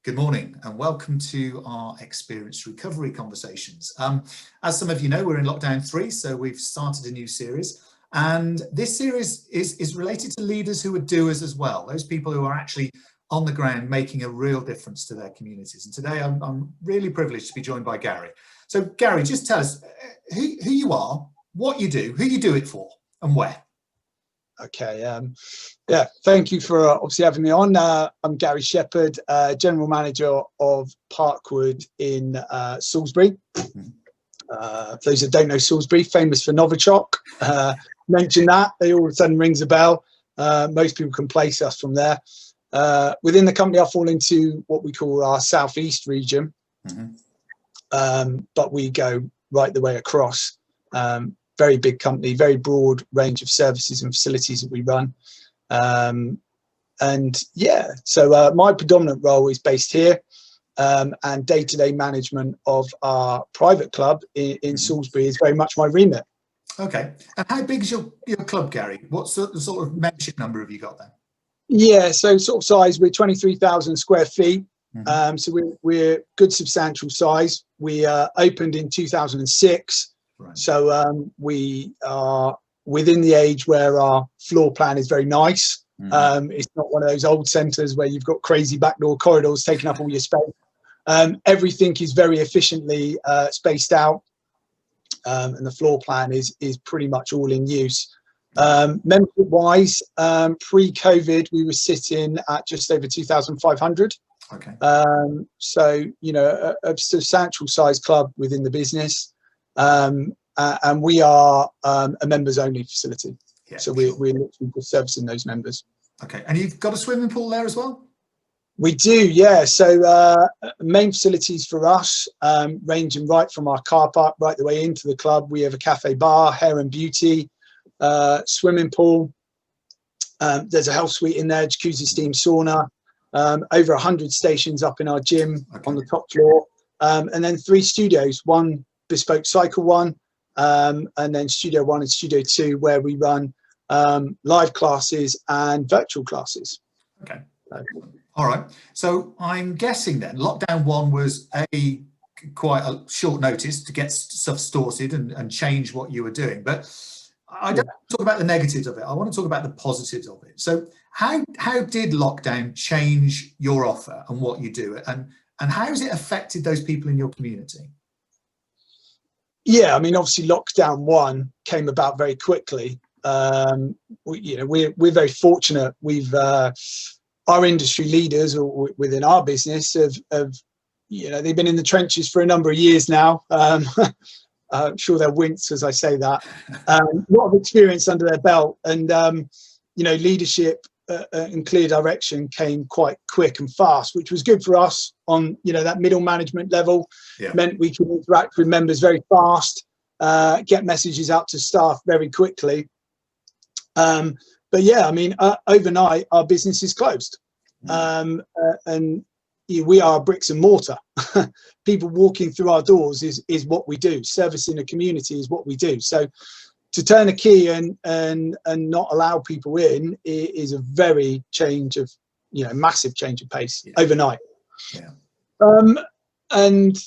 Good morning and welcome to our Experience Recovery Conversations. As some of you know, we're in lockdown 3, so we've started a new series. And this series is related to leaders who are doers as well, those people who are actually on the ground making a real difference to their communities. And today I'm really privileged to be joined by Gary. So Gary, just tell us who you are, what you do, who you do it for and where. Okay, yeah, thank you for obviously having me on. I'm Gary Sheppard, General Manager of Parkwood in Salisbury. For those that don't know Salisbury, famous for Novichok. Mention that, they all of a sudden rings a bell. Most people can place us from there. Within the company, I fall into what we call our southeast region, but we go right the way across. Very big company, very broad range of services and facilities that we run. And yeah, so my predominant role is based here, and day-to-day management of our private club in Salisbury is very much my remit. Okay, and how big is your club, Gary? What sort of membership number have you got then? Yeah, so sort of size, we're 23,000 square feet. So we're good substantial size. We opened in 2006. Right. So we are within the age where our floor plan is very nice. It's not one of those old centres where you've got crazy backdoor corridors taking up all your space. Everything is very efficiently spaced out, and the floor plan is pretty much all in use. Membership-wise, pre-COVID, we were sitting at just over 2,500. Okay. So you know, a substantial size club within the business. And we are a members only facility. Yeah, so we're literally just servicing those members. Okay, and you've got a swimming pool there as well? We do, yeah. So main facilities for us, ranging right from our car park right the way into the club. We have a cafe bar, hair and beauty, swimming pool. There's a health suite in there, jacuzzi, steam sauna, over 100 stations up in our gym on the top floor, and then 3 studios, one bespoke cycle one, and then studio 1 and studio 2, where we run live classes and virtual classes. Okay. All right, so I'm guessing then lockdown 1 was quite a short notice to get stuff sorted and change what you were doing, but I don't want to talk about the negatives of it. I want to talk about the positives of it. So how did lockdown change your offer and what you do, and how has it affected those people in your community? Yeah, I mean, obviously lockdown 1 came about very quickly. We're very fortunate. We've our industry leaders within our business have they've been in the trenches for a number of years now. I'm sure they'll wince as I say that. A lot of experience under their belt, and leadership and clear direction came quite quick and fast, which was good for us on that middle management level. Yeah. Meant we could interact with members very fast, get messages out to staff very quickly. But yeah, I mean, overnight our business is closed, and we are bricks and mortar. People walking through our doors is what we do. Servicing a community is what we do. So to turn a key and not allow people in is a very massive change of pace overnight. Yeah. And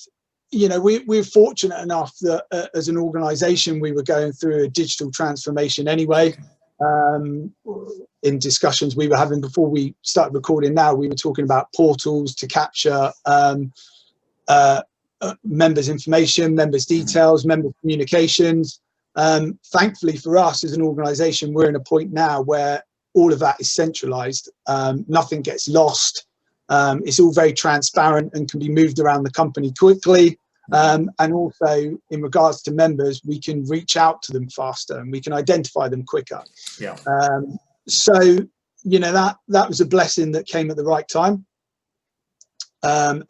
we're fortunate enough that as an organisation we were going through a digital transformation anyway. In discussions we were having before we started recording now, we were talking about portals to capture members' information, members' details, member communications. Thankfully for us as an organisation, we're in a point now where all of that is centralised. Nothing gets lost. It's all very transparent and can be moved around the company quickly. And also in regards to members, we can reach out to them faster and we can identify them quicker. Yeah. So that was a blessing that came at the right time, and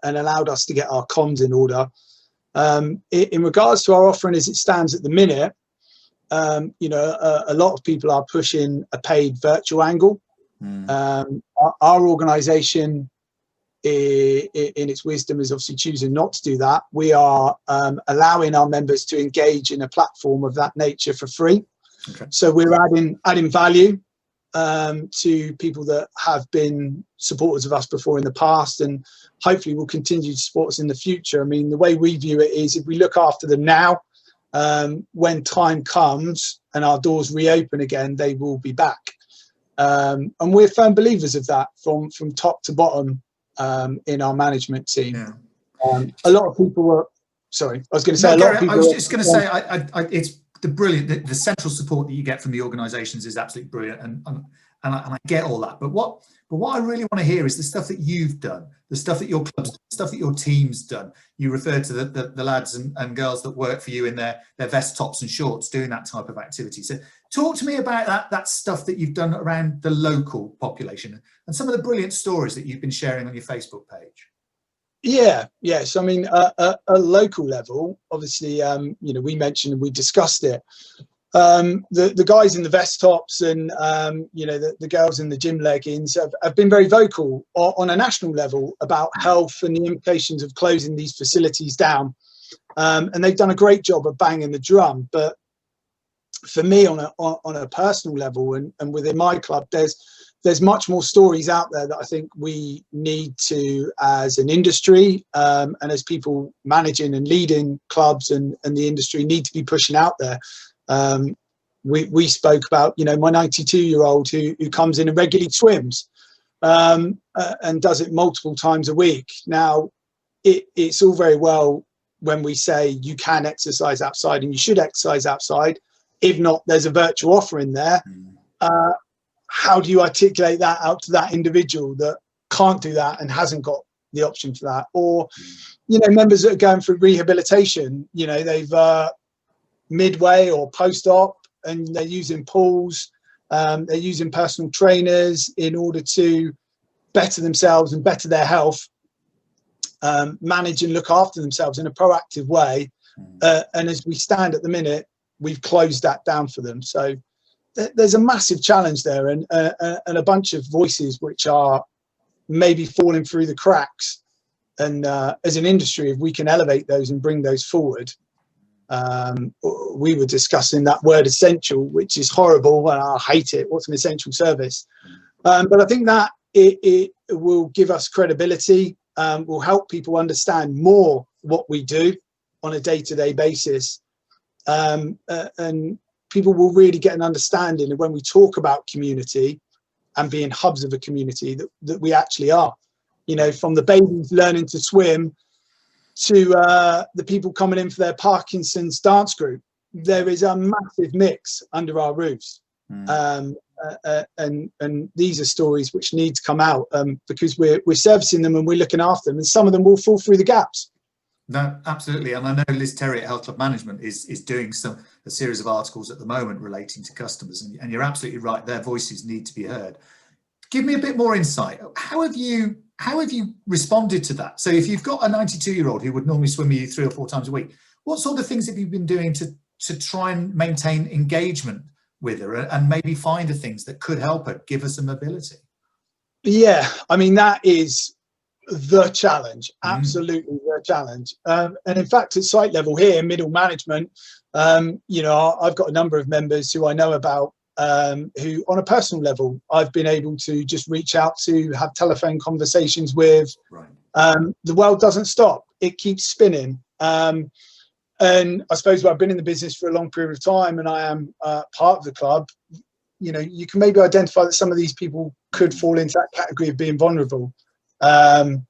allowed us to get our comms in order. In regards to our offering as it stands at the minute, a lot of people are pushing a paid virtual angle. Our organisation, in its wisdom, is obviously choosing not to do that. We are allowing our members to engage in a platform of that nature for free. Okay. So we're adding value. to people that have been supporters of us before in the past, and hopefully will continue to support us in the future. I mean, the way we view it is, if we look after them now, when time comes and our doors reopen again, they will be back. And we're firm believers of that from top to bottom in our management team. Yeah. A lot of people were, sorry, I was going to say, no, a lot Gary, of people I was just going to say, it's the brilliant, the central support that you get from the organisations is absolutely brilliant, and I get all that. But what I really want to hear is the stuff that you've done, the stuff that your clubs, the stuff that your team's done. You referred to the lads and girls that work for you in their vest tops and shorts doing that type of activity. So talk to me about that stuff that you've done around the local population and some of the brilliant stories that you've been sharing on your Facebook page. Yes. I mean, a local level, obviously, you know, we mentioned and we discussed it. The guys in the vest tops and, you know, the girls in the gym leggings have been very vocal on a national level about health and the implications of closing these facilities down. And they've done a great job of banging the drum. But for me, on a personal level and within my club, there's much more stories out there that I think we need to, as an industry, and as people managing and leading clubs and the industry, need to be pushing out there. We spoke about, you know, my 92-year-old who comes in and regularly swims and does it multiple times a week. Now, it's all very well when we say you can exercise outside and you should exercise outside. If not, there's a virtual offer in there. How do you articulate that out to that individual that can't do that and hasn't got the option for that? Or, you know, members that are going through rehabilitation, you know, they've midway or post-op and they're using pools, they're using personal trainers in order to better themselves and better their health, manage and look after themselves in a proactive way. And as we stand at the minute, we've closed that down for them. So there's a massive challenge there, and a bunch of voices which are maybe falling through the cracks. And as an industry, if we can elevate those and bring those forward, we were discussing that word essential, which is horrible and I hate it. What's an essential service? But I think that it will give us credibility, will help people understand more what we do on a day-to-day basis. And people will really get an understanding of when we talk about community and being hubs of a community that we actually are. You know, from the babies learning to swim to the people coming in for their Parkinson's dance group, there is a massive mix under our roofs. And these are stories which need to come out because we're servicing them and we're looking after them, and some of them will fall through the gaps. No, absolutely. And I know Liz Terry at Health Club Management is doing a series of articles at the moment relating to customers. And you're absolutely right. Their voices need to be heard. Give me a bit more insight. How have you responded to that? So if you've got a 92-year-old who would normally swim with you 3 or 4 times a week, what sort of things have you been doing to try and maintain engagement with her and maybe find the things that could help her give her some mobility? Yeah, I mean, that is the challenge, absolutely the challenge. And in fact, at site level here, middle management, you know, I've got a number of members who I know about who on a personal level I've been able to just reach out to, have telephone conversations with. The world doesn't stop, it keeps spinning. And I suppose I've been in the business for a long period of time and I am part of the club. You know, you can maybe identify that some of these people could fall into that category of being vulnerable. You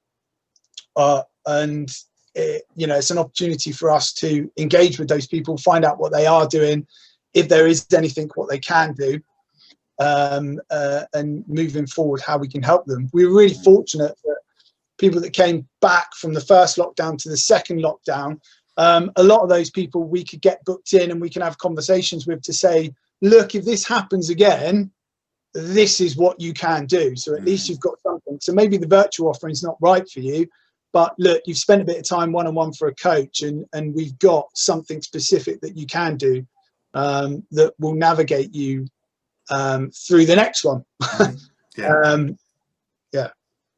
know, it's an opportunity for us to engage with those people, find out what they are doing, if there is anything, what they can do, and moving forward, how we can help them. We were really fortunate that people that came back from the first lockdown to the second lockdown, a lot of those people we could get booked in and we can have conversations with to say, look, if this happens again, this is what you can do. So at least you've got something. So maybe the virtual offering is not right for you, but look, you've spent a bit of time one-on-one for a coach and we've got something specific that you can do that will navigate you through the next one.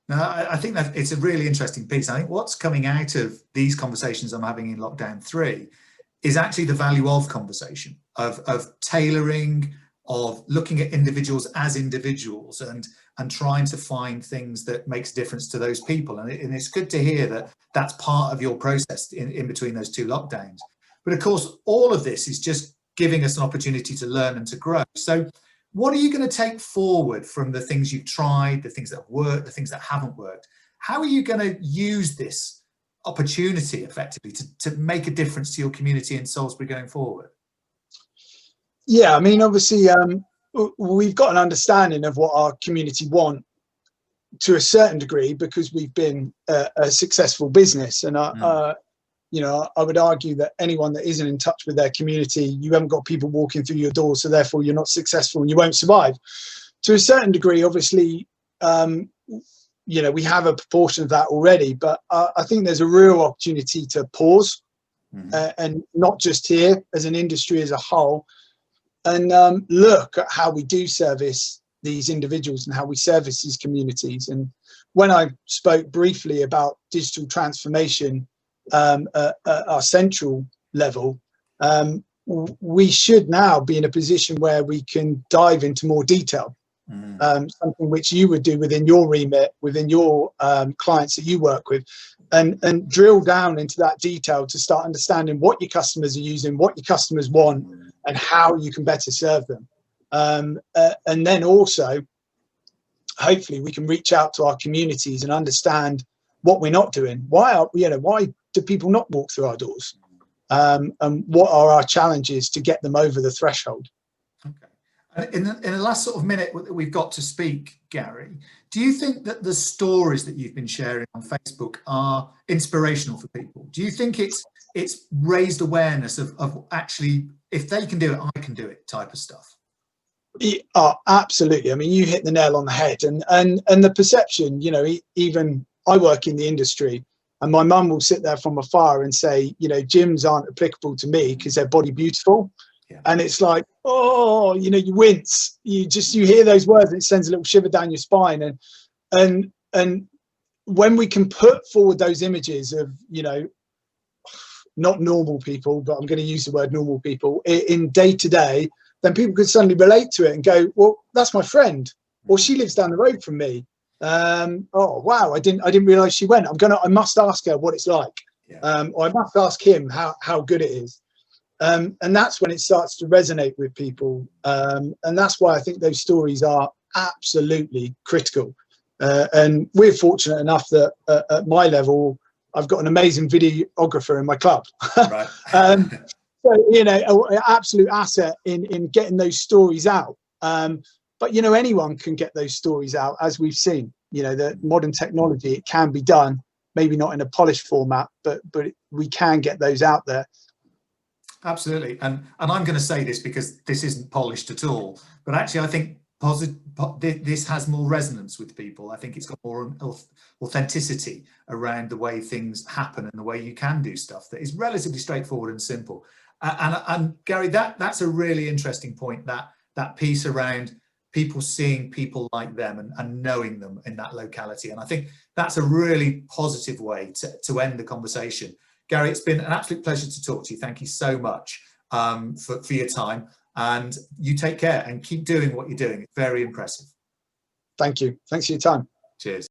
No, I think that it's a really interesting piece. I think what's coming out of these conversations I'm having in lockdown 3 is actually the value of conversation, of tailoring, of looking at individuals as individuals and trying to find things that makes a difference to those people. And it's good to hear that that's part of your process in between those two lockdowns. But of course, all of this is just giving us an opportunity to learn and to grow. So what are you going to take forward from the things you've tried, the things that have worked, the things that haven't worked? How are you going to use this opportunity effectively to make a difference to your community in Salisbury going forward? Yeah, I mean, obviously, we've got an understanding of what our community want to a certain degree because we've been a successful business. And you know, I would argue that anyone that isn't in touch with their community, you haven't got people walking through your door, so therefore you're not successful and you won't survive. To a certain degree, obviously, you know, we have a proportion of that already, but I think there's a real opportunity to pause and not just here, as an industry as a whole, and look at how we do service these individuals and how we service these communities. And when I spoke briefly about digital transformation at our central level, we should now be in a position where we can dive into more detail, something which you would do within your remit, within your clients that you work with, and drill down into that detail to start understanding what your customers are using, what your customers want, and how you can better serve them. And then also, hopefully, we can reach out to our communities and understand what we're not doing. Why do people not walk through our doors? And what are our challenges to get them over the threshold? Okay. And in the last sort of minute that we've got to speak, Gary, do you think that the stories that you've been sharing on Facebook are inspirational for people? Do you think it's raised awareness of actually, if they can do it, I can do it type of stuff? Oh, absolutely. I mean, you hit the nail on the head. And the perception, you know, even I work in the industry, and my mum will sit there from afar and say, you know, gyms aren't applicable to me because they're body beautiful. Yeah. And it's like, oh, you know, you wince. You hear those words and it sends a little shiver down your spine. And when we can put forward those images of, you know, not normal people, but I'm going to use the word normal people in day to day, then people could suddenly relate to it and go, well, that's my friend, or she lives down the road from me. Oh wow, I didn't realize she went. I must ask her what it's like. Yeah. Or I must ask him how good it is. And that's when it starts to resonate with people. And that's why I think those stories are absolutely critical. And we're fortunate enough that at my level, I've got an amazing videographer in my club. Right. So, you know, an absolute asset in getting those stories out. But, you know, anyone can get those stories out, as we've seen. You know, the modern technology, it can be done, maybe not in a polished format, but we can get those out there. Absolutely. And I'm going to say this because this isn't polished at all, but actually I think this has more resonance with people. I think it's got more authenticity around the way things happen and the way you can do stuff that is relatively straightforward and simple. And Gary, that's a really interesting point, that piece around people seeing people like them and knowing them in that locality. And I think that's a really positive way to end the conversation. Gary, it's been an absolute pleasure to talk to you. Thank you so much for your time, and you take care and keep doing what you're doing. It's very impressive. Thank you. Thanks for your time. Cheers.